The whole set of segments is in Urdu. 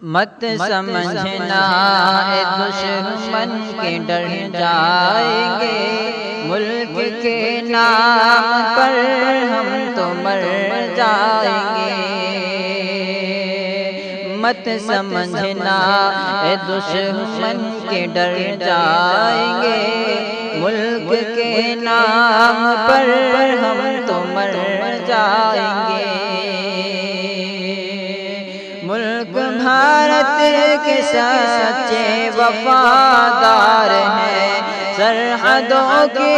مت سمجھنا اے دشمن کے ڈر جائیں گے، ملک کے نام پر ہم تو مر جائیں گے۔ مت سمجھنا اے دشمن کے ڈر جائیں گے، ملک کے نام پر ہم تو مر جائیں گے۔ ملک بھارت کے سچے وفادار ہیں، سرحدوں کی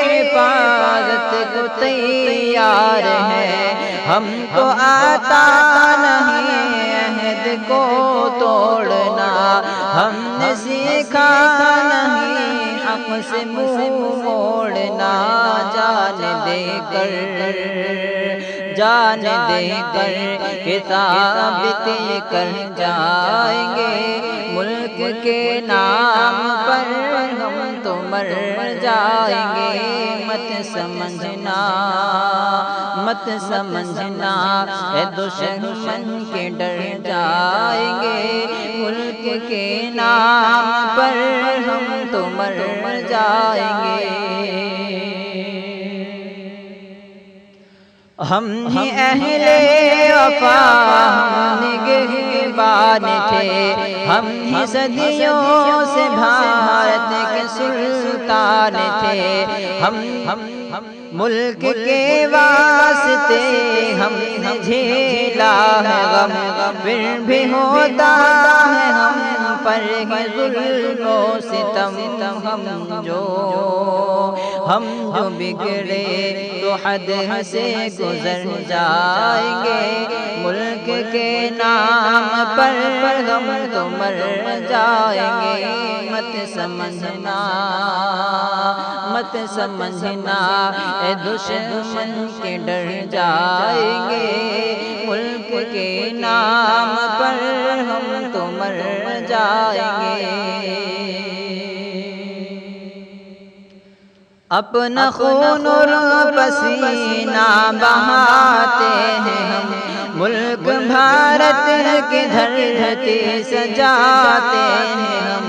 حفاظت کو تیار ہیں۔ ہم کو آتا نہیں عہد کو توڑنا، ہم نے سیکھا نہیں حق سے منہ موڑنا۔ جان دے کر کتاب کر جائیں گے، ملک کے نام پر ہم تو مر جائیں گے۔ مت سمجھنا اے دشمن کے ڈر جائیں گے، ملک کے نام پر ہم تو مر جائیں گے۔ ہم ہی اہل وفا ہم نگہبان تھے، ہم ہی صدیوں سے بھارت کے سلطان تھے۔ ہم ملک کے واسطے ہم نے جھیلا ہے غم، پھر بھی ہوتا ہے ہم پر ہے ظلم و ستم۔ ہم جو بگڑے تو حد سے گزر جائیں گے، ملک کے نام پر ہم تو مر جائیں گے۔ مت سمجھنا اے دشمن کے ڈر جائیں گے، ملک کے نام پر ہم تو مر جائیں گے۔ اپنا خون اور پسینہ بہاتے ہیں ہم، ملک بھارت کی دھرتی سجاتے ہیں ہم۔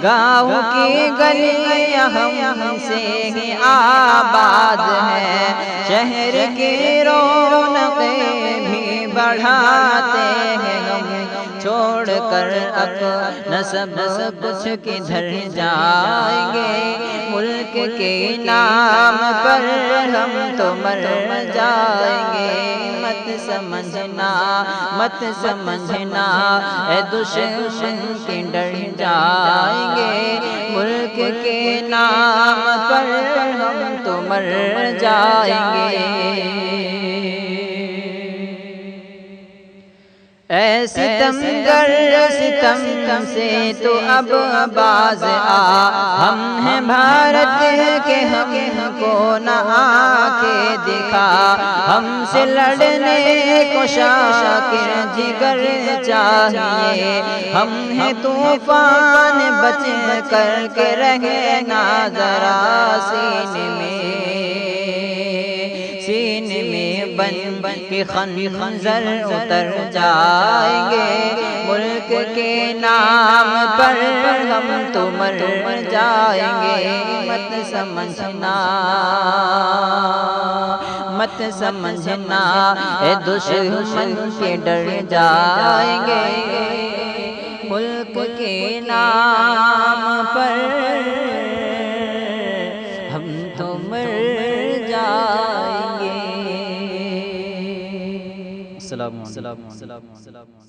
گاؤں کی گلیاں ہم سے ہی آباد ہیں، شہر کی رونقیں بھی بڑھاتے ہیں ہم۔ چھوڑ کر اپنا سب کچھ کدھر جائیں گے، ملک کے نام پر ہم تو مر جائیں گے۔ مت سمجھنا اے دشمن کے ڈر جائیں گے، ملک کے نام پر ہم تو مر جائیں گے۔ اے ستمگر ستم سے تو اب باز آ، ہم ہیں بھارت کے ہم کو نہ آنکھیں دکھا۔ ہم سے لڑنے کو شاکر جگر چاہیے، ہم ہیں طوفان بچ کر کے رہنا ذرا سینے میں بن کے خنجر اتر جائیں گے، ملک کے نام پر ہم تو مر جائیں گے۔ مت سمجھنا اے دشمن کے ڈر جائیں گے، ملک کے نام پر ہم تو مر جائیں گے۔ السلام علیکم۔